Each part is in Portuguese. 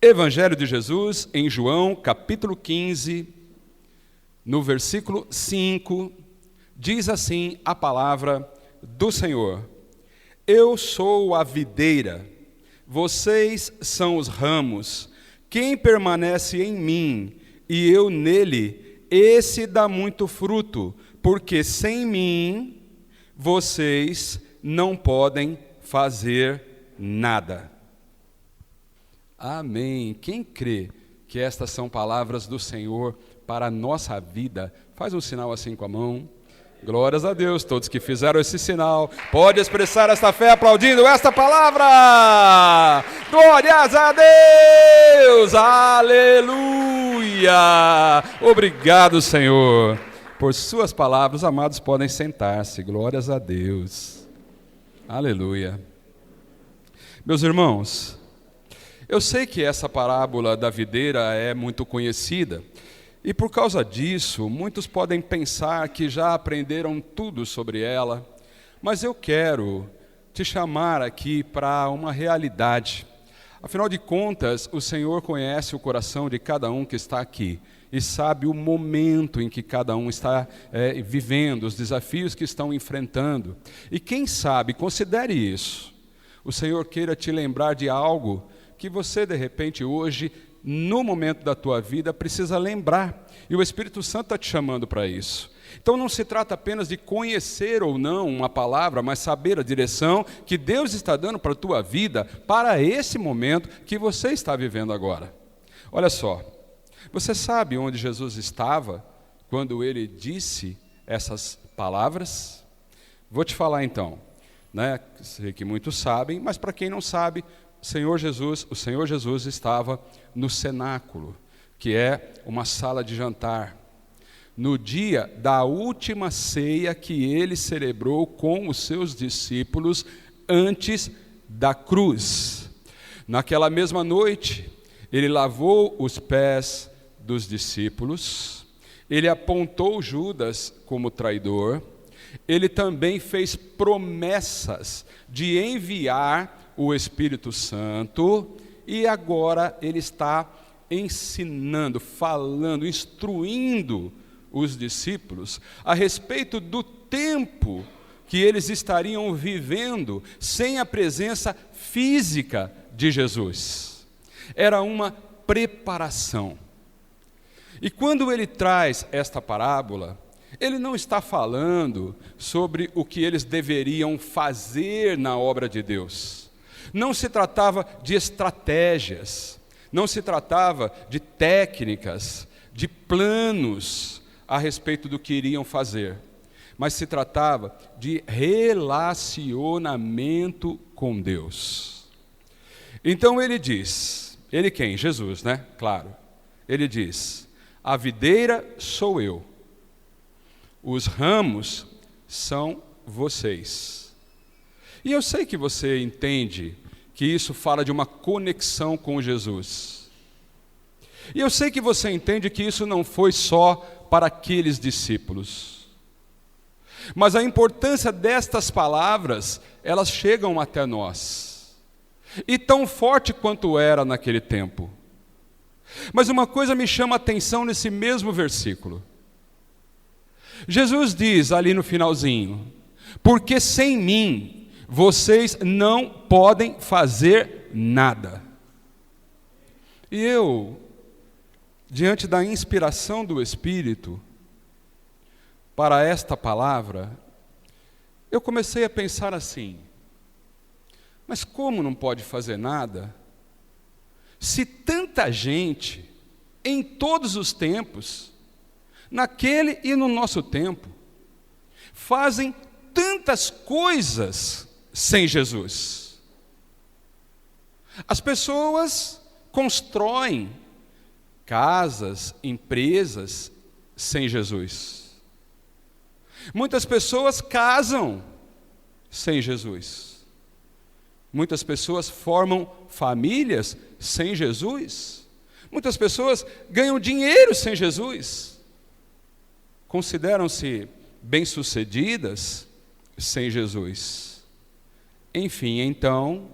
Evangelho de Jesus em João, capítulo 15, no versículo 5, diz assim a palavra do Senhor: Eu sou a videira, vocês são os ramos. Quem permanece em mim e eu nele, esse dá muito fruto, porque sem mim vocês não podem fazer nada. Amém. Quem crê que estas são palavras do Senhor para a nossa vida, faz um sinal assim com a mão. Glórias a Deus, todos que fizeram esse sinal, pode expressar esta fé aplaudindo esta palavra. Glórias a Deus, aleluia. Obrigado, Senhor, por suas palavras. Amados, podem sentar-se, glórias a Deus, aleluia. Meus irmãos, eu sei que essa parábola da videira é muito conhecida, e por causa disso, muitos podem pensar que já aprenderam tudo sobre ela, mas eu quero te chamar aqui para uma realidade. Afinal de contas, o Senhor conhece o coração de cada um que está aqui e sabe o momento em que cada um está vivendo, os desafios que estão enfrentando. E quem sabe, considere isso, o Senhor queira te lembrar de algo que você, de repente, hoje, no momento da tua vida, precisa lembrar. E o Espírito Santo está te chamando para isso. Então não se trata apenas de conhecer ou não uma palavra, mas saber a direção que Deus está dando para a tua vida, para esse momento que você está vivendo agora. Olha só, você sabe onde Jesus estava quando ele disse essas palavras? Vou te falar então, né? Sei que muitos sabem, mas para quem não sabe, o Senhor Jesus estava no cenáculo, que é uma sala de jantar, no dia da última ceia que ele celebrou com os seus discípulos antes da cruz. Naquela mesma noite, ele lavou os pés dos discípulos, ele apontou Judas como traidor, ele também fez promessas de enviar o Espírito Santo, e agora ele está ensinando, falando, instruindo os discípulos a respeito do tempo que eles estariam vivendo sem a presença física de Jesus. Era uma preparação. E quando ele traz esta parábola, ele não está falando sobre o que eles deveriam fazer na obra de Deus. Não se tratava de estratégias, não se tratava de técnicas, de planos a respeito do que iriam fazer, mas se tratava de relacionamento com Deus. Então ele diz, ele quem? Jesus, né? Claro. Ele diz: a videira sou eu, os ramos são vocês. E eu sei que você entende que isso fala de uma conexão com Jesus. E eu sei que você entende que isso não foi só para aqueles discípulos. Mas a importância destas palavras, elas chegam até nós. E tão forte quanto era naquele tempo. Mas uma coisa me chama a atenção nesse mesmo versículo. Jesus diz ali no finalzinho: porque sem mim vocês não podem fazer nada. E eu, diante da inspiração do Espírito para esta palavra, eu comecei a pensar assim: mas como não pode fazer nada, se tanta gente, em todos os tempos, naquele e no nosso tempo, fazem tantas coisas sem Jesus? As pessoas constroem casas, empresas sem Jesus. Muitas pessoas casam sem Jesus. Muitas pessoas formam famílias sem Jesus. Muitas pessoas ganham dinheiro sem Jesus. Consideram-se bem-sucedidas sem Jesus. Enfim, então,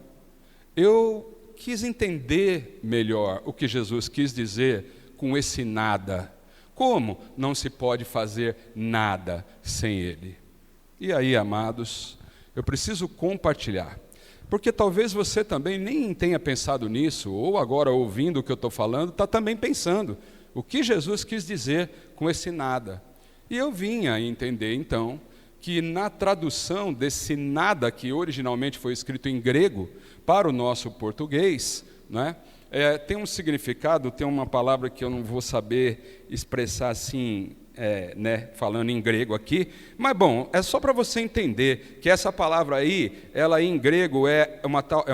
eu quis entender melhor o que Jesus quis dizer com esse nada. Como não se pode fazer nada sem Ele? E aí, amados, eu preciso compartilhar, porque talvez você também nem tenha pensado nisso, ou agora ouvindo o que eu estou falando, está também pensando o que Jesus quis dizer com esse nada. E eu vim a entender então que na tradução desse nada que originalmente foi escrito em grego para o nosso português, né, tem um significado, tem uma palavra que eu não vou saber expressar assim, falando em grego aqui, mas bom, é só para você entender que essa palavra aí, ela em grego é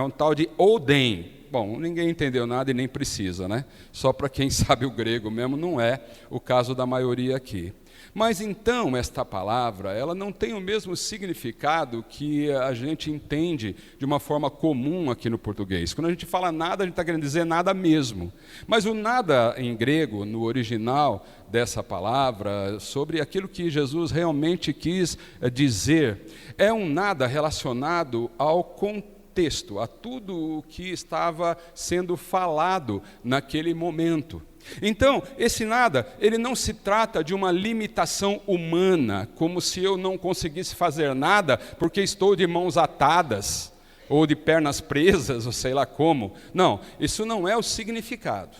um tal de oden. Bom, ninguém entendeu nada e nem precisa, né? Só para quem sabe o grego mesmo, não é o caso da maioria aqui. Mas então, esta palavra, ela não tem o mesmo significado que a gente entende de uma forma comum aqui no português. Quando a gente fala nada, a gente está querendo dizer nada mesmo. Mas o nada em grego, no original dessa palavra, sobre aquilo que Jesus realmente quis dizer, é um nada relacionado ao contexto, a tudo o que estava sendo falado naquele momento. Então, esse nada, ele não se trata de uma limitação humana, como se eu não conseguisse fazer nada porque estou de mãos atadas, ou de pernas presas, ou sei lá como. Não, isso não é o significado.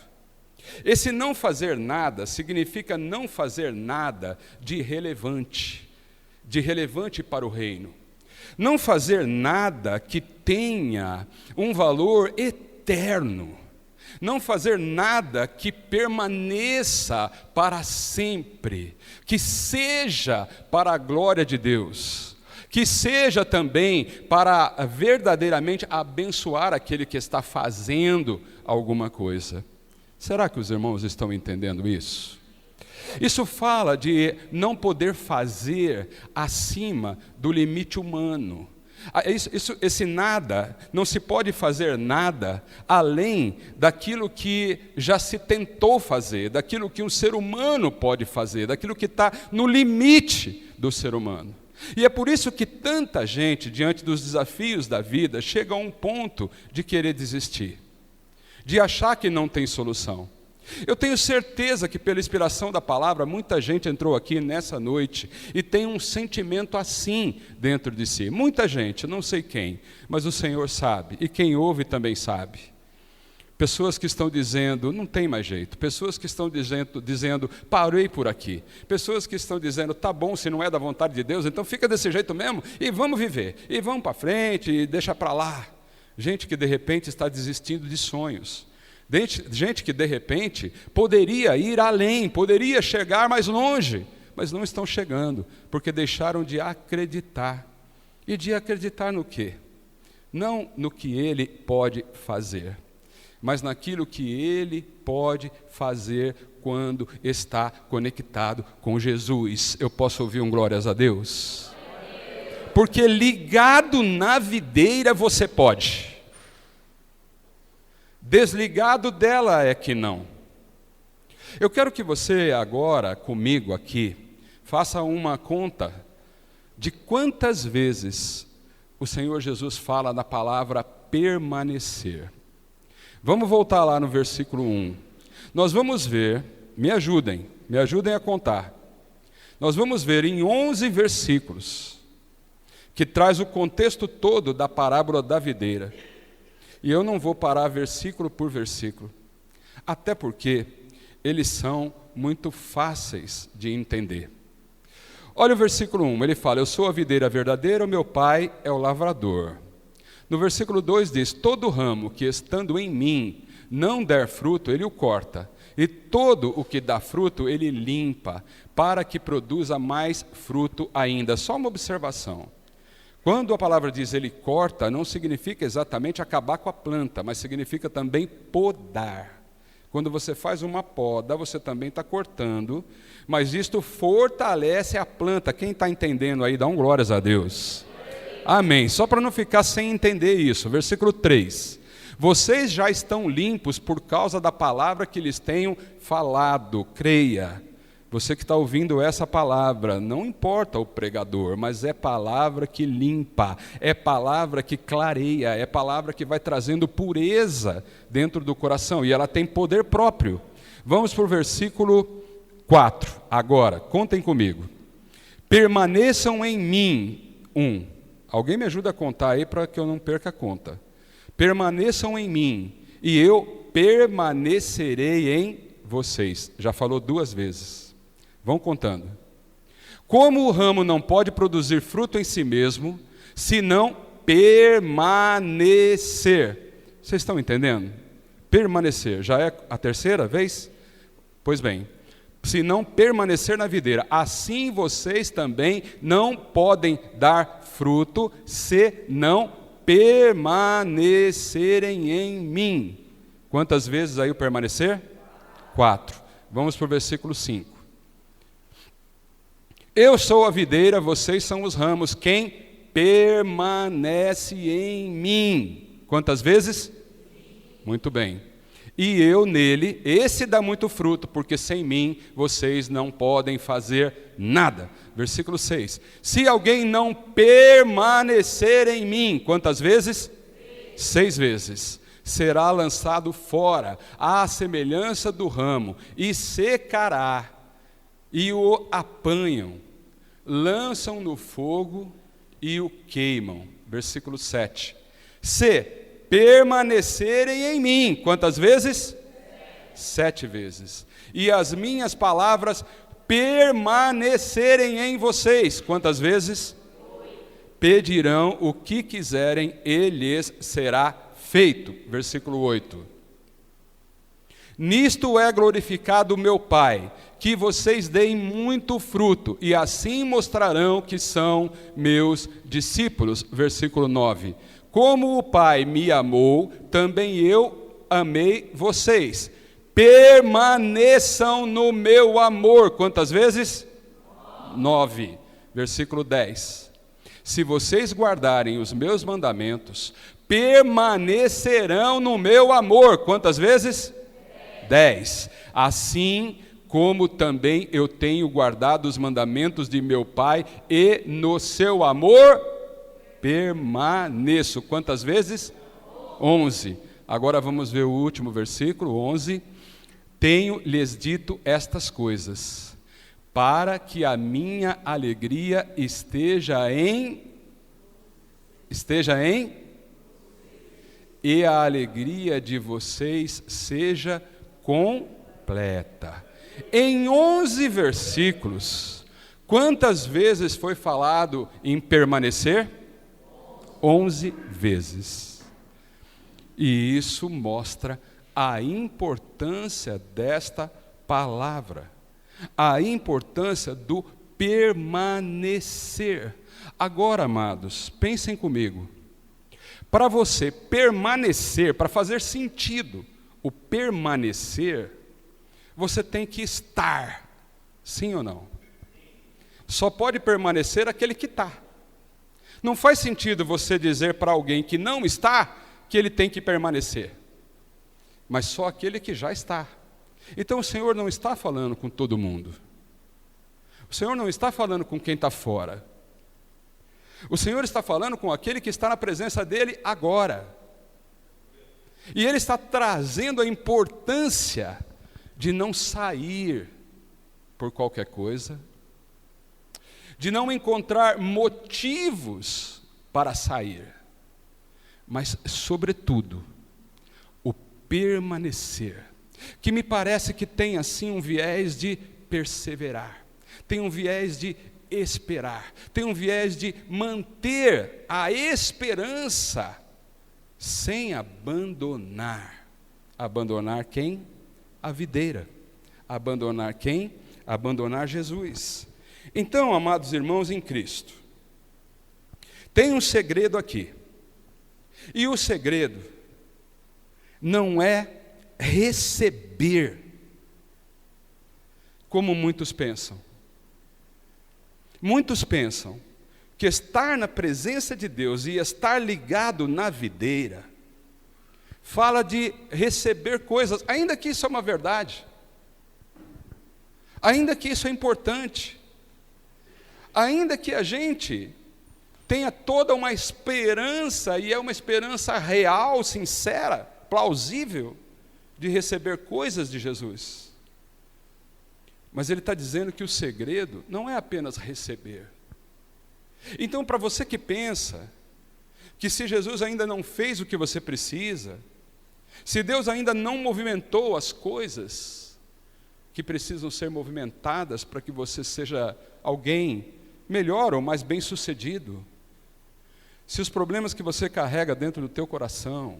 Esse não fazer nada significa não fazer nada de relevante para o reino. Não fazer nada que tenha um valor eterno. Não fazer nada que permaneça para sempre, que seja para a glória de Deus, que seja também para verdadeiramente abençoar aquele que está fazendo alguma coisa. Será que os irmãos estão entendendo isso? Isso fala de não poder fazer acima do limite humano. Esse nada, não se pode fazer nada além daquilo que já se tentou fazer, daquilo que um ser humano pode fazer, daquilo que está no limite do ser humano. E é por isso que tanta gente, diante dos desafios da vida, chega a um ponto de querer desistir, de achar que não tem solução. Eu tenho certeza que pela inspiração da palavra, muita gente entrou aqui nessa noite e tem um sentimento assim dentro de si. Muita gente, não sei quem, mas o Senhor sabe, e quem ouve também sabe. Pessoas que estão dizendo, não tem mais jeito. Pessoas que estão dizendo, parei por aqui. Pessoas que estão dizendo, tá bom, se não é da vontade de Deus, então fica desse jeito mesmo e vamos viver. E vamos para frente e deixa para lá. Gente que de repente está desistindo de sonhos. Gente que de repente poderia ir além, poderia chegar mais longe, mas não estão chegando, porque deixaram de acreditar. E de acreditar no quê? Não no que Ele pode fazer, mas naquilo que Ele pode fazer quando está conectado com Jesus. Eu posso ouvir um glórias a Deus? Porque ligado na videira você pode. Desligado dela é que não. Eu quero que você agora, comigo aqui, faça uma conta de quantas vezes o Senhor Jesus fala da palavra permanecer. Vamos voltar lá no versículo 1. Nós vamos ver, me ajudem a contar. Nós vamos ver em 11 versículos, que traz o contexto todo da parábola da videira. E eu não vou parar versículo por versículo, até porque eles são muito fáceis de entender. Olha o versículo 1, ele fala, eu sou a videira verdadeira, o meu pai é o lavrador. No versículo 2 diz, todo ramo que estando em mim não der fruto, ele o corta, e todo o que dá fruto, ele limpa, para que produza mais fruto ainda. Só uma observação. Quando a palavra diz ele corta, não significa exatamente acabar com a planta, mas significa também podar. Quando você faz uma poda, você também está cortando, mas isto fortalece a planta. Quem está entendendo aí, dá um glórias a Deus. Amém. Só para não ficar sem entender isso, versículo 3. Vocês já estão limpos por causa da palavra que lhes tenho falado, creia. Você que está ouvindo essa palavra, não importa o pregador, mas é palavra que limpa, é palavra que clareia, é palavra que vai trazendo pureza dentro do coração, e ela tem poder próprio. Vamos para o versículo 4, agora, contem comigo. Permaneçam em mim, 1. Alguém me ajuda a contar aí para que eu não perca a conta. Permaneçam em mim, e eu permanecerei em vocês. Já falou 2 vezes. Vão contando. Como o ramo não pode produzir fruto em si mesmo, se não permanecer. Vocês estão entendendo? Permanecer. Já é a 3ª vez? Pois bem, se não permanecer na videira, assim vocês também não podem dar fruto, se não permanecerem em mim. Quantas vezes aí o permanecer? 4. Vamos para o versículo 5. Eu sou a videira, vocês são os ramos. Quem permanece em mim? Quantas vezes? Muito bem. E eu nele, esse dá muito fruto, porque sem mim vocês não podem fazer nada. Versículo 6. Se alguém não permanecer em mim, quantas vezes? 6 vezes. Será lançado fora, à semelhança do ramo, e secará, e o apanham, lançam no fogo e o queimam. Versículo 7. Se permanecerem em mim, quantas vezes? 7 vezes. E as minhas palavras permanecerem em vocês, quantas vezes? Pedirão o que quiserem, e lhes será feito. Versículo 8. Nisto é glorificado meu Pai, que vocês deem muito fruto, e assim mostrarão que são meus discípulos. Versículo 9. Como o Pai me amou, também eu amei vocês. Permaneçam no meu amor. Quantas vezes? 9. Versículo 10. Se vocês guardarem os meus mandamentos, permanecerão no meu amor. Quantas vezes? 10. Assim como também eu tenho guardado os mandamentos de meu Pai, e no seu amor permaneço. Quantas vezes? 11. Agora vamos ver o último versículo, 11. Tenho-lhes dito estas coisas, para que a minha alegria esteja em, e a alegria de vocês seja completa. Em 11 versículos, quantas vezes foi falado em permanecer? 11 vezes. E isso mostra a importância desta palavra, a importância do permanecer. Agora, amados, pensem comigo. Para você permanecer, para fazer sentido o permanecer, você tem que estar, sim ou não? Só pode permanecer aquele que está. Não faz sentido você dizer para alguém que não está, que ele tem que permanecer, mas só aquele que já está. Então o Senhor não está falando com todo mundo. O Senhor não está falando com quem está fora. O Senhor está falando com aquele que está na presença dEle agora. E Ele está trazendo a importância de não sair por qualquer coisa, de não encontrar motivos para sair, mas, sobretudo, o permanecer, que me parece que tem assim um viés de perseverar, tem um viés de esperar, tem um viés de manter a esperança sem abandonar. Abandonar quem? A videira. Abandonar quem? Abandonar Jesus. Então, amados irmãos em Cristo, tem um segredo aqui. E o segredo não é receber, como muitos pensam. Muitos pensam que estar na presença de Deus e estar ligado na videira fala de receber coisas, ainda que isso é uma verdade. Ainda que isso é importante, ainda que a gente tenha toda uma esperança, e é uma esperança real, sincera, plausível, de receber coisas de Jesus. Mas ele está dizendo que o segredo não é apenas receber. Então, para você que pensa que se Jesus ainda não fez o que você precisa, se Deus ainda não movimentou as coisas que precisam ser movimentadas para que você seja alguém melhor ou mais bem-sucedido, se os problemas que você carrega dentro do teu coração,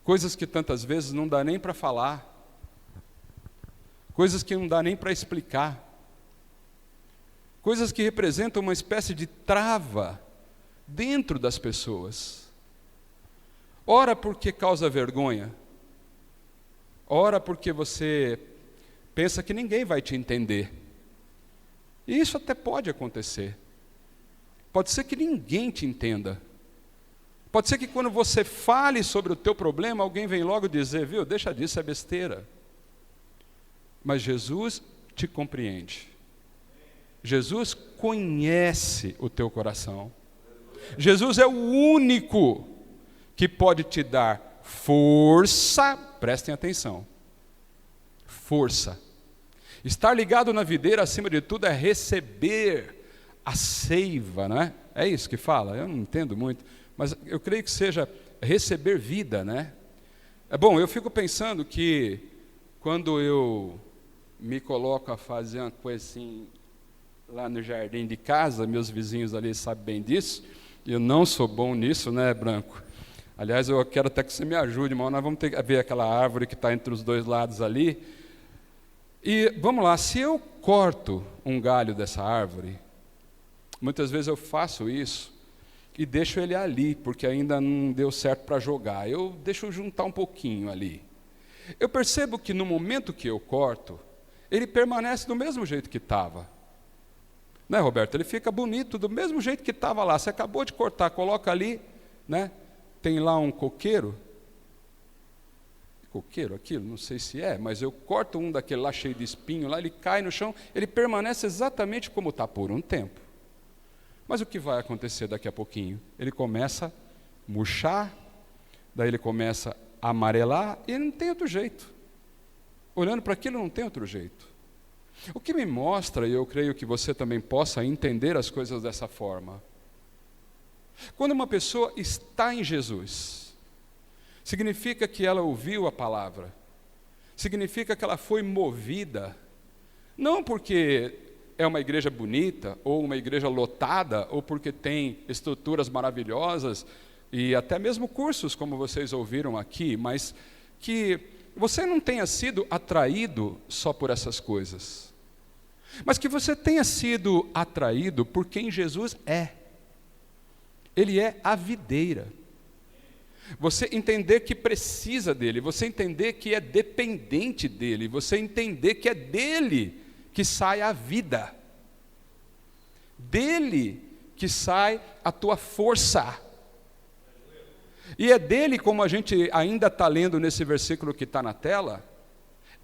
coisas que tantas vezes não dá nem para falar, coisas que não dá nem para explicar, coisas que representam uma espécie de trava dentro das pessoas. Ora porque causa vergonha, ora porque você pensa que ninguém vai te entender. E isso até pode acontecer. Pode ser que ninguém te entenda. Pode ser que quando você fale sobre o teu problema, alguém vem logo dizer, viu, deixa disso, é besteira. Mas Jesus te compreende. Jesus conhece o teu coração. Jesus é o único que pode te dar força, prestem atenção, força. Estar ligado na videira, acima de tudo, é receber a seiva, não é? É isso que fala? Eu não entendo muito, mas eu creio que seja receber vida, né? É bom, eu fico pensando que quando eu me coloco a fazer uma coisa assim, lá no jardim de casa, meus vizinhos ali sabem bem disso, eu não sou bom nisso, né, Branco? Aliás, eu quero até que você me ajude, mas nós vamos ter que ver aquela árvore que está entre os dois lados ali. E vamos lá, se eu corto um galho dessa árvore, muitas vezes eu faço isso e deixo ele ali, porque ainda não deu certo para jogar. Eu deixo juntar um pouquinho ali. Eu percebo que no momento que eu corto, ele permanece do mesmo jeito que estava. Né, Roberto? Ele fica bonito do mesmo jeito que estava lá. Você acabou de cortar, coloca ali, né? Tem lá um coqueiro. Coqueiro aquilo? Não sei se é, mas eu corto um daquele lá cheio de espinho, lá ele cai no chão, ele permanece exatamente como está por um tempo. Mas o que vai acontecer daqui a pouquinho? Ele começa a murchar, daí ele começa a amarelar, e não tem outro jeito. Olhando para aquilo não tem outro jeito. O que me mostra, e eu creio que você também possa entender as coisas dessa forma, quando uma pessoa está em Jesus, significa que ela ouviu a palavra, significa que ela foi movida, não porque é uma igreja bonita, ou uma igreja lotada, ou porque tem estruturas maravilhosas, e até mesmo cursos, como vocês ouviram aqui, mas que você não tenha sido atraído só por essas coisas, mas que você tenha sido atraído por quem Jesus é. Ele é a videira. Você entender que precisa dele, você entender que é dependente dele, você entender que é dele que sai a vida, dele que sai a tua força. E é dele, como a gente ainda está lendo nesse versículo que está na tela,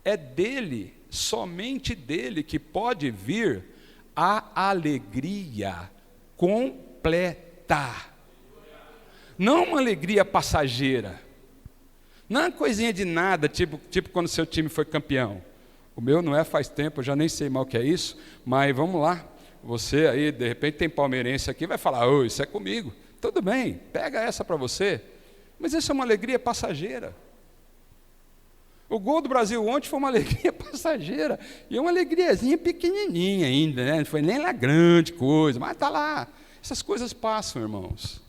é dele, somente dele, que pode vir a alegria completa. Não uma alegria passageira, não uma coisinha de nada, tipo quando seu time foi campeão. O meu não é faz tempo, eu já nem sei mal o que é isso, mas vamos lá, você aí, de repente tem palmeirense aqui, vai falar, oh, isso é comigo, tudo bem, pega essa para você, mas isso é uma alegria passageira. O gol do Brasil ontem foi uma alegria passageira, e uma alegriazinha pequenininha ainda, né? Não foi nem lá grande coisa, mas está lá. Essas coisas passam, irmãos.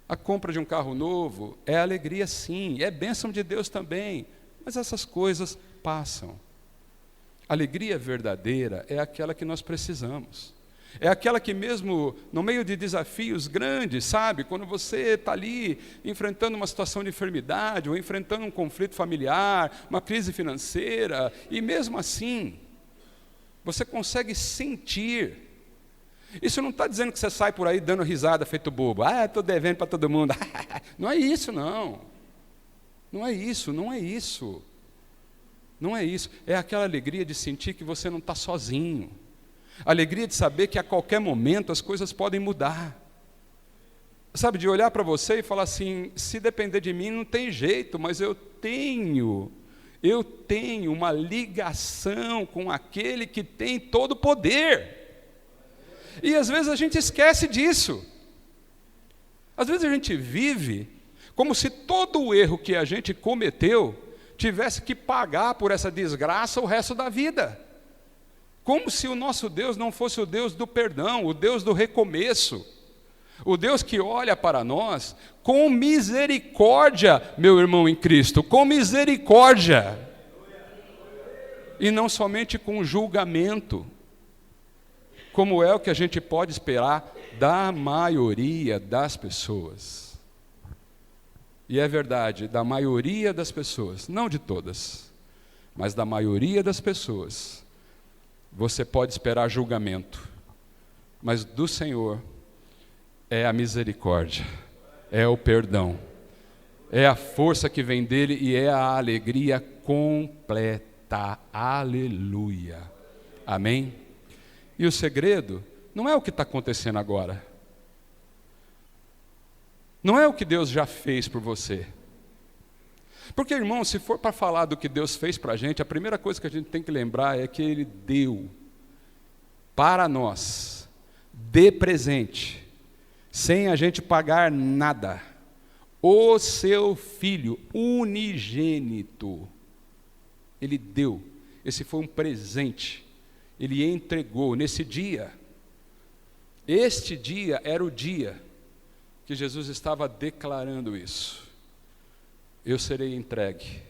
A compra de um carro novo é alegria sim, é bênção de Deus também, mas essas coisas passam. A alegria verdadeira é aquela que nós precisamos. É aquela que mesmo no meio de desafios grandes, sabe? Quando você está ali enfrentando uma situação de enfermidade, ou enfrentando um conflito familiar, uma crise financeira, e mesmo assim, você consegue sentir. Isso não está dizendo que você sai por aí dando risada feito bobo. Ah, estou devendo para todo mundo. Não é isso, não. Não é isso, não é isso. Não é isso, é aquela alegria de sentir que você não está sozinho. A alegria de saber que a qualquer momento as coisas podem mudar. Sabe, de olhar para você e falar assim, se depender de mim não tem jeito, mas eu tenho uma ligação com aquele que tem todo o poder. E às vezes a gente esquece disso. Às vezes a gente vive como se todo o erro que a gente cometeu tivesse que pagar por essa desgraça o resto da vida. Como se o nosso Deus não fosse o Deus do perdão, o Deus do recomeço. O Deus que olha para nós com misericórdia, meu irmão em Cristo, com misericórdia. E não somente com julgamento, como é o que a gente pode esperar da maioria das pessoas. E é verdade, da maioria das pessoas, não de todas, mas da maioria das pessoas, você pode esperar julgamento, mas do Senhor é a misericórdia, é o perdão, é a força que vem dele e é a alegria completa. Aleluia. Amém? E o segredo não é o que está acontecendo agora. Não é o que Deus já fez por você. Porque, irmão, se for para falar do que Deus fez para a gente, a primeira coisa que a gente tem que lembrar é que Ele deu para nós, de presente, sem a gente pagar nada, o seu Filho unigênito. Ele deu, esse foi um presente, Ele entregou nesse dia. Este dia era o dia que Jesus estava declarando isso. Eu serei entregue.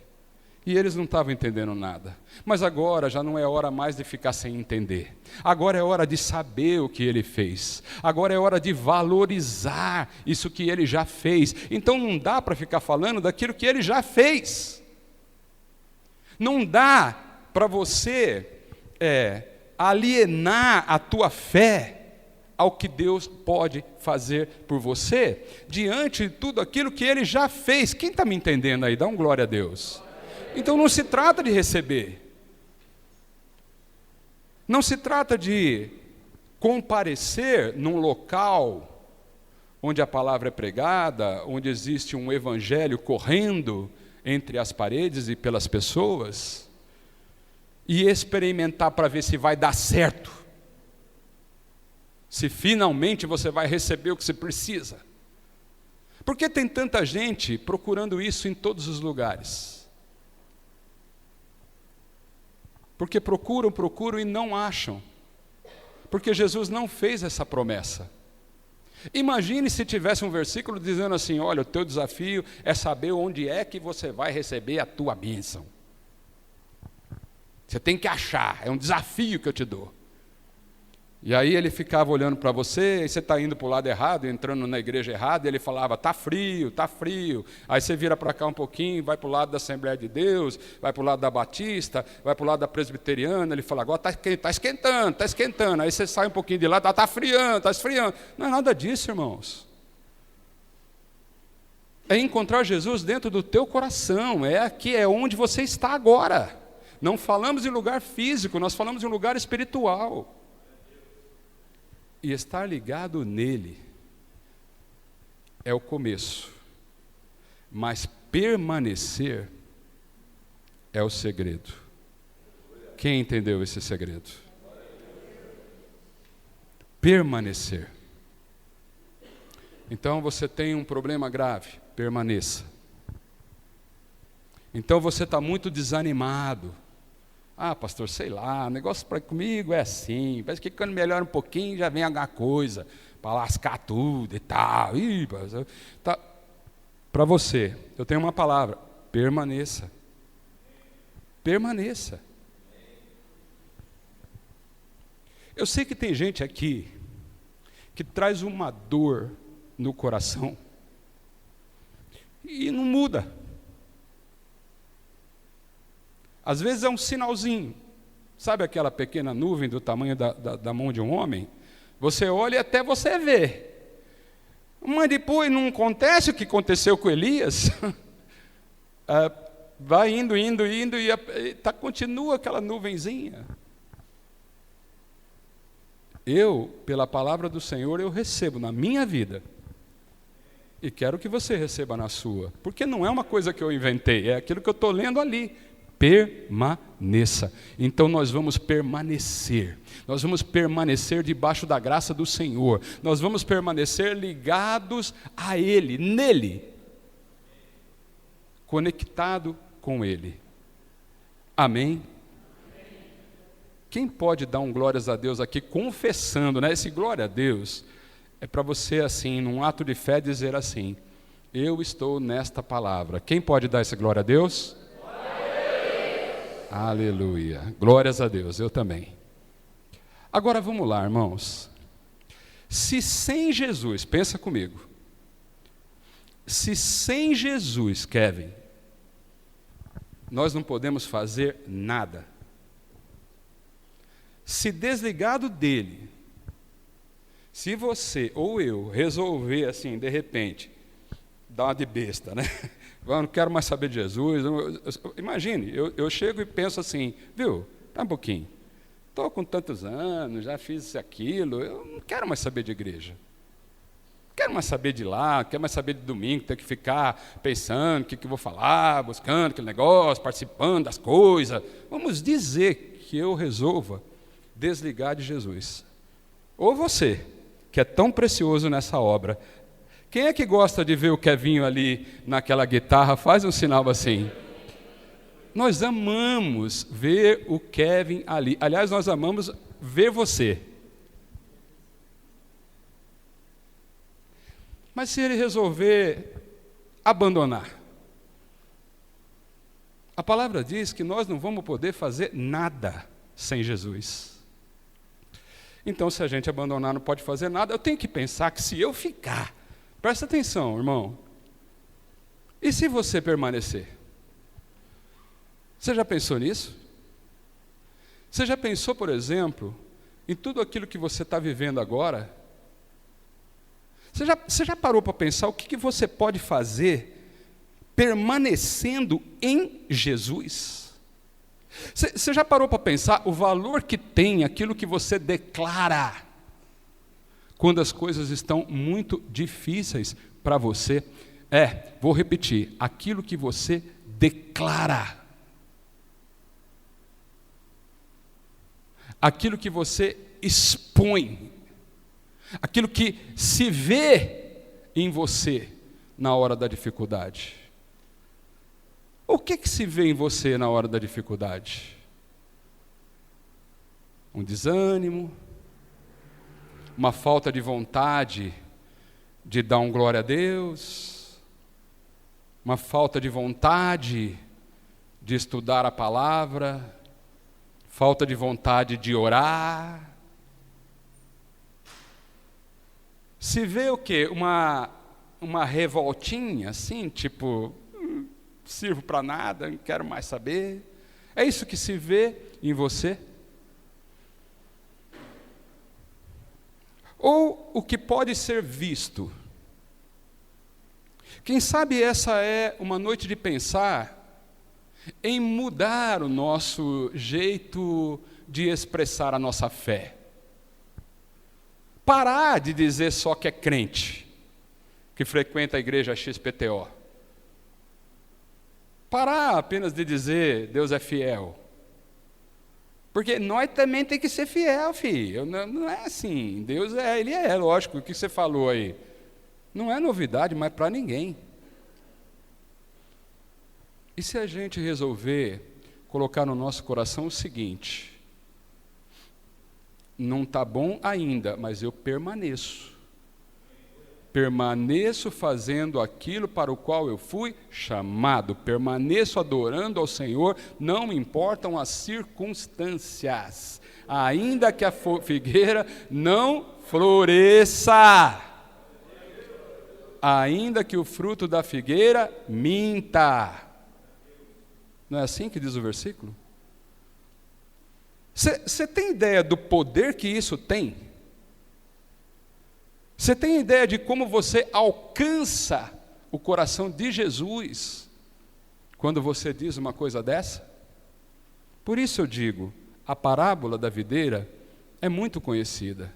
E eles não estavam entendendo nada. Mas agora já não é hora mais de ficar sem entender. Agora é hora de saber o que Ele fez. Agora é hora de valorizar isso que Ele já fez. Então não dá para ficar falando daquilo que Ele já fez. Não dá para você alienar a tua fé ao que Deus pode fazer por você, diante de tudo aquilo que Ele já fez. Quem está me entendendo aí? Dá um glória a Deus. Então não se trata de receber. Não se trata de comparecer num local onde a palavra é pregada, onde existe um evangelho correndo entre as paredes e pelas pessoas, e experimentar para ver se vai dar certo. Se finalmente você vai receber o que você precisa. Por que tem tanta gente procurando isso em todos os lugares? Porque procuram e não acham. Porque Jesus não fez essa promessa. Imagine se tivesse um versículo dizendo assim, olha, o teu desafio é saber onde é que você vai receber a tua bênção. Você tem que achar, é um desafio que eu te dou. E aí ele ficava olhando para você, e você está indo para o lado errado, entrando na igreja errada, e ele falava, está frio, está frio. Aí você vira para cá um pouquinho, vai para o lado da Assembleia de Deus, vai para o lado da Batista, vai para o lado da Presbiteriana, ele fala, agora está esquentando, está esquentando. Aí você sai um pouquinho de lá, está friando, está esfriando. Não é nada disso, irmãos. É encontrar Jesus dentro do teu coração, é aqui, é onde você está agora. Não falamos em lugar físico, nós falamos em lugar espiritual. E estar ligado nele é o começo, mas permanecer é o segredo. Quem entendeu esse segredo? Permanecer. Então você tem um problema grave, permaneça. Então você está muito desanimado. Ah, pastor, sei lá, o negócio comigo é assim, parece que quando melhora um pouquinho já vem alguma coisa, para lascar tudo e tal. Tá. Para você, eu tenho uma palavra, permaneça. Permaneça. Eu sei que tem gente aqui que traz uma dor no coração e não muda. Às vezes é um sinalzinho, sabe aquela pequena nuvem do tamanho da mão de um homem? Você olha e até você vê. Mas depois não acontece o que aconteceu com Elias. Vai indo e continua aquela nuvenzinha. Pela palavra do Senhor, eu recebo na minha vida. E quero que você receba na sua. Porque não é uma coisa que eu inventei, é aquilo que eu estou lendo ali. Permaneça. Então nós vamos permanecer. Nós vamos permanecer debaixo da graça do Senhor. Nós vamos permanecer ligados a Ele, nele. Conectado com Ele. Amém? Quem pode dar um glórias a Deus aqui, confessando, né? Esse glória a Deus é para você, assim, num ato de fé, dizer assim: eu estou nesta palavra. Quem pode dar esse glória a Deus? Aleluia. Glórias a Deus, eu também. Agora vamos lá, irmãos. Se sem Jesus, pensa comigo. Se sem Jesus, Kevin, nós não podemos fazer nada. Se desligado dele, se você ou eu resolver assim, de repente, dar uma de besta, né? Eu não quero mais saber de Jesus. Imagine, eu chego e penso assim, viu, tá um pouquinho. Estou com tantos anos, já fiz isso e aquilo, eu não quero mais saber de igreja. Não quero mais saber de lá, não quero mais saber de domingo, ter que ficar pensando o que eu vou falar, buscando aquele negócio, participando das coisas. Vamos dizer que eu resolva desligar de Jesus. Ou você, que é tão precioso nessa obra. Quem é que gosta de ver o Kevinho ali naquela guitarra? Faz um sinal assim. Nós amamos ver o Kevin ali. Aliás, nós amamos ver você. Mas se ele resolver abandonar, a palavra diz que nós não vamos poder fazer nada sem Jesus. Então, se a gente abandonar, não pode fazer nada, eu tenho que pensar que se eu ficar, presta atenção, irmão, e se você permanecer? Você já pensou nisso? Você já pensou, por exemplo, em tudo aquilo que você está vivendo agora? Você já parou para pensar o que você pode fazer permanecendo em Jesus? Você já parou para pensar o valor que tem aquilo que você declara quando as coisas estão muito difíceis para você? Vou repetir, aquilo que você declara, aquilo que você expõe, aquilo que se vê em você na hora da dificuldade. O que se vê em você na hora da dificuldade? Um desânimo, uma falta de vontade de dar um glória a Deus, uma falta de vontade de estudar a palavra, falta de vontade de orar. Se vê o quê? Uma revoltinha assim, tipo, sirvo para nada, não quero mais saber. É isso que se vê em você? Ou o que pode ser visto? Quem sabe essa é uma noite de pensar em mudar o nosso jeito de expressar a nossa fé. Parar de dizer só que é crente, que frequenta a igreja XPTO. Parar apenas de dizer Deus é fiel. Porque nós também tem que ser fiel, filho. Não é assim. Deus Ele é, lógico, o que você falou aí. Não é novidade, mas para ninguém. E se a gente resolver colocar no nosso coração o seguinte: não está bom ainda, mas eu permaneço. Permaneço fazendo aquilo para o qual eu fui chamado. Permaneço adorando ao Senhor, não me importam as circunstâncias. Ainda que a figueira não floresça. Ainda que o fruto da figueira minta. Não é assim que diz o versículo? Você tem ideia do poder que isso tem? Você tem ideia de como você alcança o coração de Jesus quando você diz uma coisa dessa? Por isso eu digo, a parábola da videira é muito conhecida,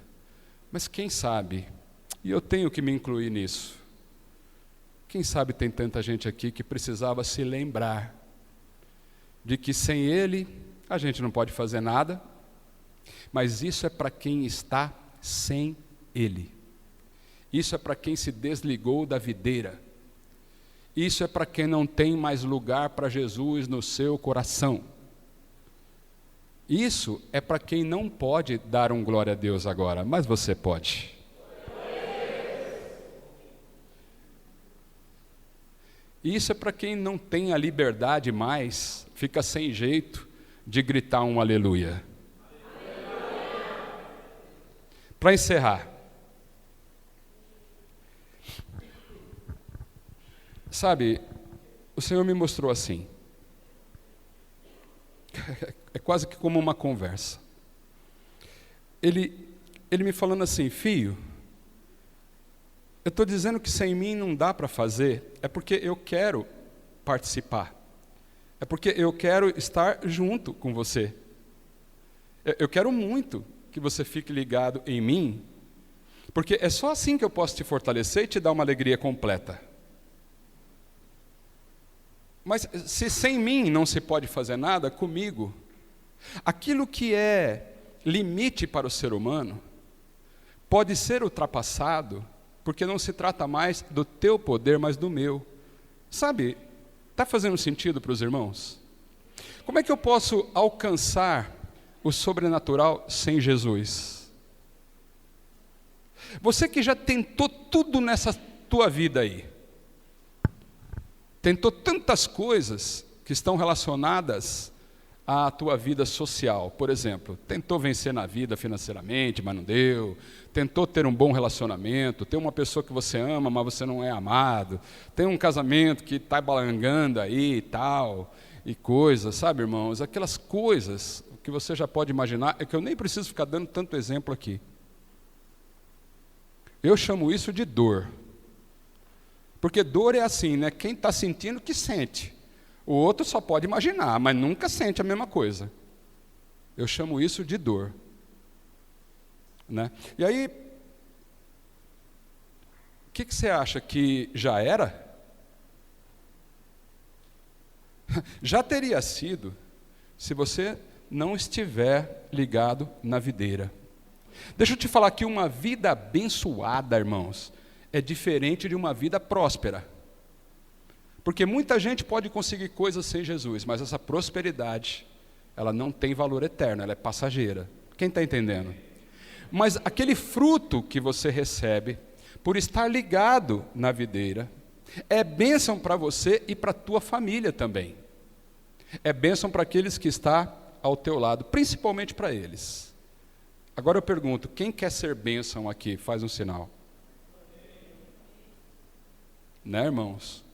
mas quem sabe, e eu tenho que me incluir nisso, quem sabe tem tanta gente aqui que precisava se lembrar de que sem Ele a gente não pode fazer nada, mas isso é para quem está sem Ele. Isso é para quem se desligou da videira. Isso é para quem não tem mais lugar para Jesus no seu coração. Isso é para quem não pode dar um glória a Deus agora, mas você pode. Isso é para quem não tem a liberdade mais, fica sem jeito de gritar um aleluia. Para encerrar, sabe, o Senhor me mostrou assim, é quase que como uma conversa. Ele me falando assim, filho, eu estou dizendo que sem mim não dá para fazer, é porque eu quero participar, é porque eu quero estar junto com você. Eu quero muito que você fique ligado em mim, porque é só assim que eu posso te fortalecer e te dar uma alegria completa. Mas se sem mim não se pode fazer nada, comigo, aquilo que é limite para o ser humano, pode ser ultrapassado, porque não se trata mais do teu poder, mas do meu. Sabe, está fazendo sentido para os irmãos? Como é que eu posso alcançar o sobrenatural sem Jesus? Você que já tentou tudo nessa tua vida aí, tentou tantas coisas que estão relacionadas à tua vida social, por exemplo, tentou vencer na vida financeiramente, mas não deu, tentou ter um bom relacionamento, ter uma pessoa que você ama, mas você não é amado, tem um casamento que está balangando aí e tal, e coisas, sabe, irmãos, aquelas coisas que você já pode imaginar, é que eu nem preciso ficar dando tanto exemplo aqui. Eu chamo isso de dor, porque dor é assim, né? Quem está sentindo que sente. O outro só pode imaginar, mas nunca sente a mesma coisa. Eu chamo isso de dor. Né? E aí, o que você acha que já era? Já teria sido, se você não estiver ligado na videira. Deixa eu te falar que uma vida abençoada, irmãos, é diferente de uma vida próspera. Porque muita gente pode conseguir coisas sem Jesus, mas essa prosperidade, ela não tem valor eterno, ela é passageira. Quem está entendendo? Mas aquele fruto que você recebe, por estar ligado na videira, é bênção para você e para a tua família também. É bênção para aqueles que estão ao teu lado, principalmente para eles. Agora eu pergunto, quem quer ser bênção aqui? Faz um sinal. Né, irmãos?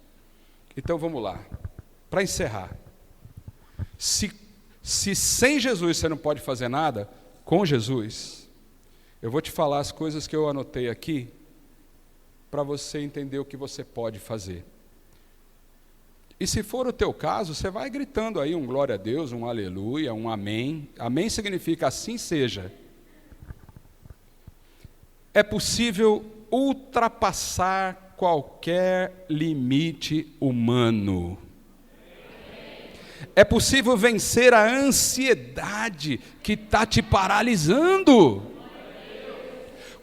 Então vamos lá, para encerrar. Se sem Jesus você não pode fazer nada, com Jesus, eu vou te falar as coisas que eu anotei aqui, para você entender o que você pode fazer. E se for o teu caso, você vai gritando aí um glória a Deus, um aleluia, um amém. Amém significa assim seja. É possível ultrapassar qualquer limite humano. É possível vencer a ansiedade que está te paralisando.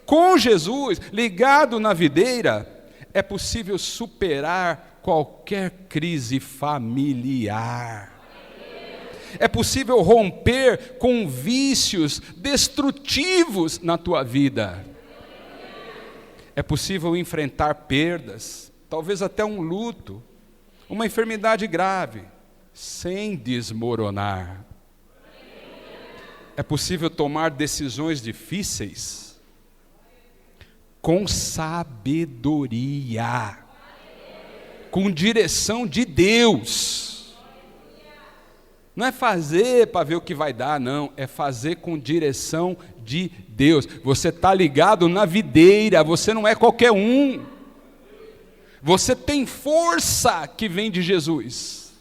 Com Jesus, ligado na videira, é possível superar qualquer crise familiar. É possível romper com vícios destrutivos na tua vida. É possível enfrentar perdas, talvez até um luto, uma enfermidade grave, sem desmoronar. É possível tomar decisões difíceis com sabedoria, com direção de Deus. Não é fazer para ver o que vai dar, não. É fazer com direção de Deus. Você está ligado na videira, você não é qualquer um. Você tem força que vem de Jesus.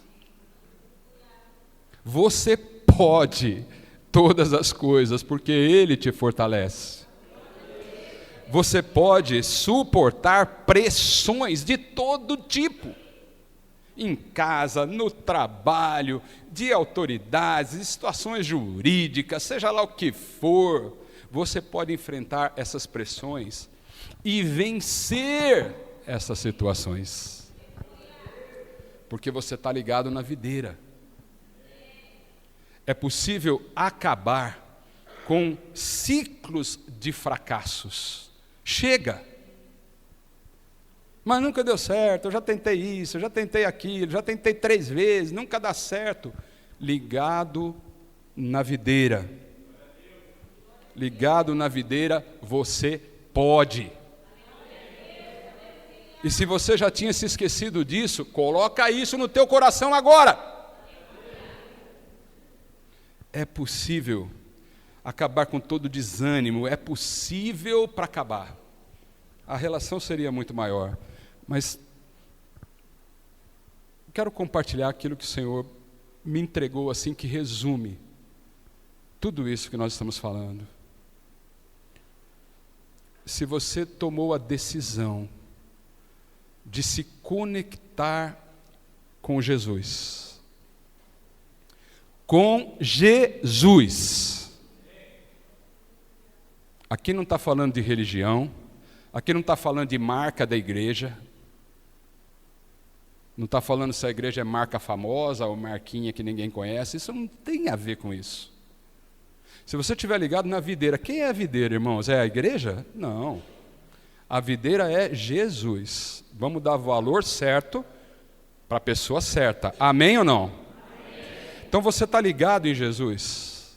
Você pode todas as coisas, porque Ele te fortalece. Você pode suportar pressões de todo tipo. Em casa, no trabalho, de autoridades, de situações jurídicas, seja lá o que for, você pode enfrentar essas pressões e vencer essas situações. Porque você está ligado na videira. É possível acabar com ciclos de fracassos. Chega! Mas nunca deu certo, eu já tentei isso, eu já tentei aquilo, já tentei 3 vezes, nunca dá certo. Ligado na videira. Ligado na videira, você pode. E se você já tinha se esquecido disso, coloca isso no teu coração agora. É possível acabar com todo desânimo, é possível para acabar. A relação seria muito maior, mas quero compartilhar aquilo que o Senhor me entregou assim, que resume tudo isso que nós estamos falando. Se você tomou a decisão de se conectar com Jesus, aqui não está falando de religião, aqui não está falando de marca da igreja, não está falando se a igreja é marca famosa ou marquinha que ninguém conhece, isso não tem a ver com isso. Se você estiver ligado na videira, quem é a videira, irmãos? É a igreja? Não. A videira é Jesus. Vamos dar valor certo para a pessoa certa. Amém ou não? Amém. Então você está ligado em Jesus?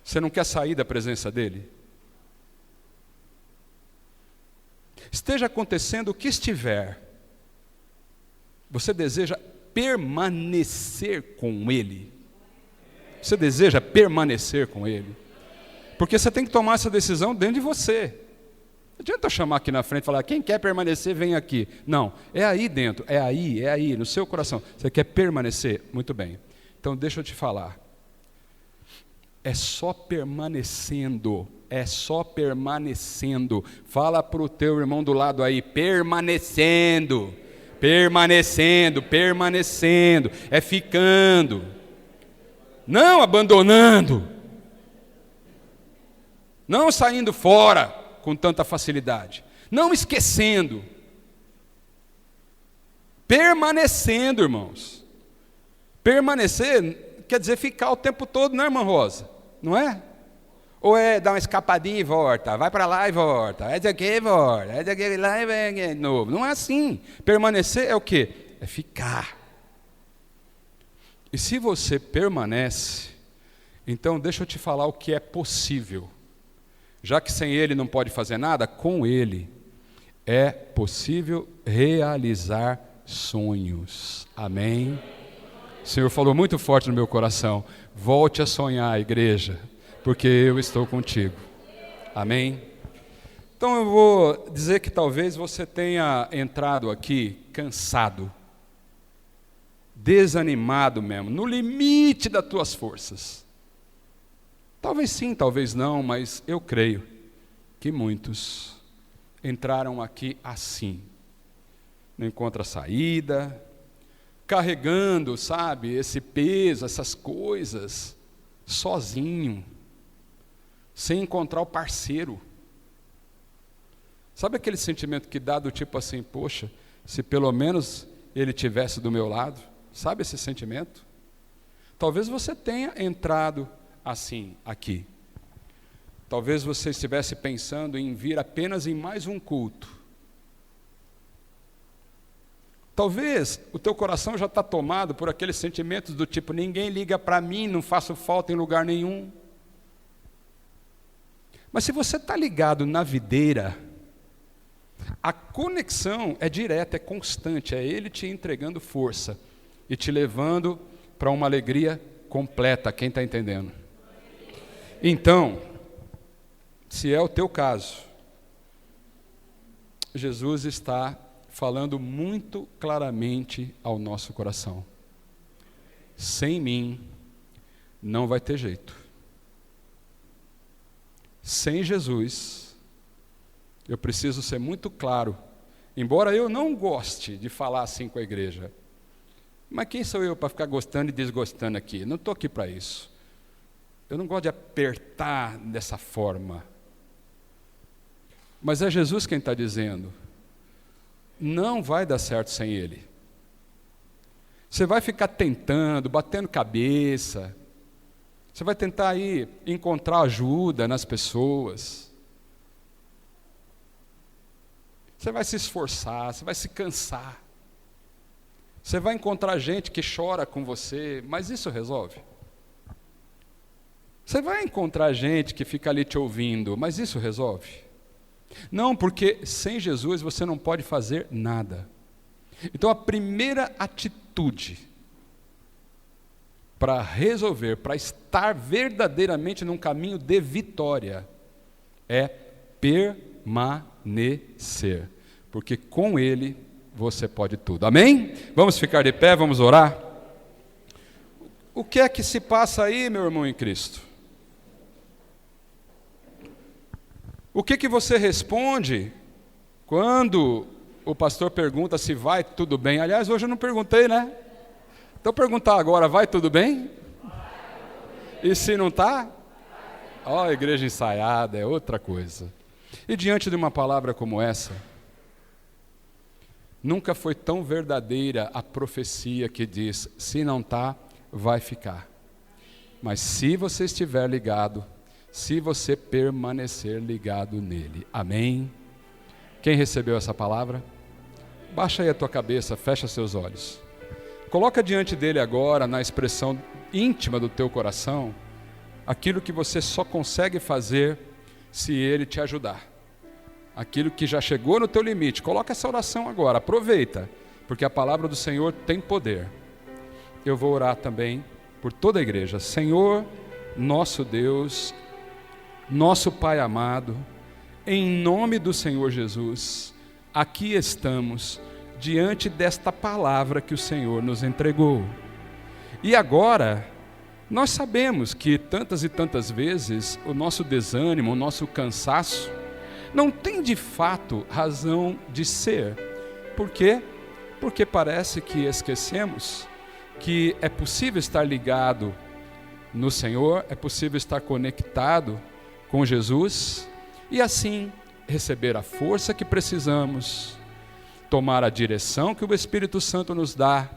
Você não quer sair da presença dele? Esteja acontecendo o que estiver, você deseja permanecer com ele? Você deseja permanecer com ele? Porque você tem que tomar essa decisão dentro de você. Não adianta eu chamar aqui na frente e falar, quem quer permanecer, vem aqui. Não, é aí dentro, é aí, no seu coração. Você quer permanecer? Muito bem. Então deixa eu te falar. É só permanecendo. Fala para o teu irmão do lado aí, permanecendo. É ficando. Não abandonando. Não saindo fora com tanta facilidade. Não esquecendo. Permanecendo, irmãos. Permanecer quer dizer ficar o tempo todo, não é, irmã Rosa? Não é? Ou é dar uma escapadinha e volta, vai para lá e volta, é daqui e volta, é daqui lá e vem de novo. Não é assim. Permanecer é o quê? É ficar. E se você permanece, então deixa eu te falar o que é possível. Já que sem ele não pode fazer nada, com ele é possível realizar sonhos. Amém? O Senhor falou muito forte no meu coração. Volte a sonhar, igreja, porque eu estou contigo. Amém? Então eu vou dizer que talvez você tenha entrado aqui cansado, desanimado mesmo, no limite das tuas forças. Talvez sim, talvez não, mas eu creio que muitos entraram aqui assim. Não encontra saída, carregando, sabe, esse peso, essas coisas, sozinho, sem encontrar o parceiro. Sabe aquele sentimento que dá do tipo assim, poxa, se pelo menos ele tivesse do meu lado? Sabe esse sentimento? Talvez você tenha entrado assim, aqui. Talvez você estivesse pensando em vir apenas em mais um culto. Talvez o teu coração já está tomado por aqueles sentimentos do tipo, ninguém liga para mim, não faço falta em lugar nenhum. Mas se você está ligado na videira, a conexão é direta, é constante, é Ele te entregando força e te levando para uma alegria completa, quem está entendendo? Então, se é o teu caso, Jesus está falando muito claramente ao nosso coração. sem mim não vai ter jeito. Sem Jesus, eu preciso ser muito claro, embora eu não goste de falar assim com a igreja. Mas quem sou eu para ficar gostando e desgostando aqui? Não estou aqui para isso. Eu não gosto de apertar dessa forma. Mas é Jesus quem está dizendo, não vai dar certo sem Ele. Você vai ficar tentando, batendo cabeça, você vai tentar aí encontrar ajuda nas pessoas, você vai se esforçar, você vai se cansar, você vai encontrar gente que chora com você, mas isso resolve? Você vai encontrar gente que fica ali te ouvindo, mas isso resolve? Não, porque sem Jesus você não pode fazer nada. Então a primeira atitude para resolver, para estar verdadeiramente num caminho de vitória, é permanecer, porque com Ele você pode tudo. Amém? Vamos ficar de pé, vamos orar? O que é que se passa aí, meu irmão em Cristo? O que você responde quando o pastor pergunta se vai tudo bem? Aliás, hoje eu não perguntei, né? Então perguntar agora, vai tudo bem? E se não está? Ó, a igreja ensaiada, é outra coisa. E diante de uma palavra como essa, nunca foi tão verdadeira a profecia que diz, se não está, vai ficar. Mas se você estiver ligado, se você permanecer ligado nele. Amém? Quem recebeu essa palavra? Baixa aí a tua cabeça, fecha seus olhos. Coloca diante dele agora, na expressão íntima do teu coração, aquilo que você só consegue fazer se ele te ajudar. Aquilo que já chegou no teu limite. Coloca essa oração agora, aproveita, porque a palavra do Senhor tem poder. Eu vou orar também por toda a igreja. Senhor, nosso Deus, nosso Pai amado, em nome do Senhor Jesus, aqui estamos diante desta palavra que o Senhor nos entregou. E agora, nós sabemos que tantas e tantas vezes o nosso desânimo, o nosso cansaço, não tem de fato razão de ser. Por quê? Porque parece que esquecemos que é possível estar ligado no Senhor, é possível estar conectado com Jesus e assim receber a força que precisamos, tomar a direção que o Espírito Santo nos dá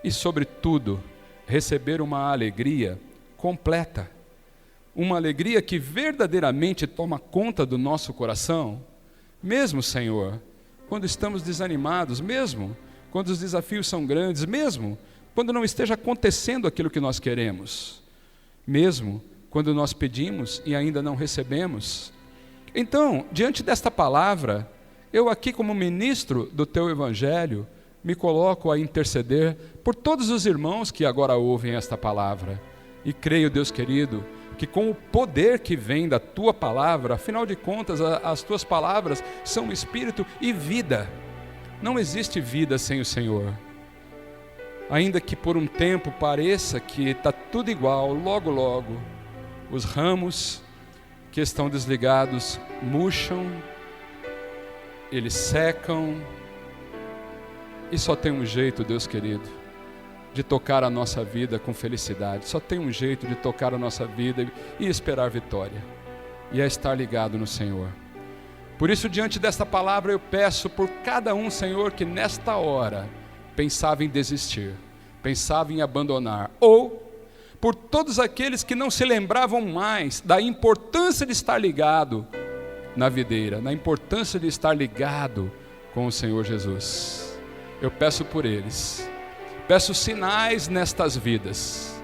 e, sobretudo, receber uma alegria completa, uma alegria que verdadeiramente toma conta do nosso coração, mesmo, Senhor, quando estamos desanimados, mesmo quando os desafios são grandes, mesmo quando não esteja acontecendo aquilo que nós queremos, mesmo quando nós pedimos e ainda não recebemos. Então, diante desta palavra, eu aqui como ministro do teu evangelho, me coloco a interceder por todos os irmãos que agora ouvem esta palavra. E creio, Deus querido, que com o poder que vem da tua palavra, afinal de contas, as tuas palavras são espírito e vida. Não existe vida sem o Senhor. Ainda que por um tempo pareça que está tudo igual, logo, logo, os ramos que estão desligados murcham, eles secam, e só tem um jeito, Deus querido, de tocar a nossa vida com felicidade. Só tem um jeito de tocar a nossa vida e esperar vitória, e é estar ligado no Senhor. Por isso, diante desta palavra, eu peço por cada um, Senhor, que nesta hora pensava em desistir, pensava em abandonar, ou por todos aqueles que não se lembravam mais da importância de estar ligado na videira, na importância de estar ligado com o Senhor Jesus. Eu peço por eles, peço sinais nestas vidas,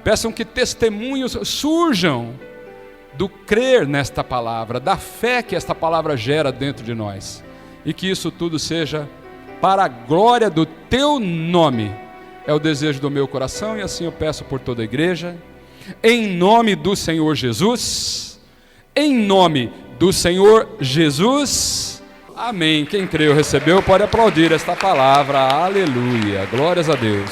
peçam que testemunhos surjam do crer nesta palavra, da fé que esta palavra gera dentro de nós, e que isso tudo seja para a glória do teu nome. É o desejo do meu coração, e assim eu peço por toda a igreja, em nome do Senhor Jesus, em nome do Senhor Jesus, amém. Quem creu, recebeu, pode aplaudir esta palavra, aleluia, glórias a Deus.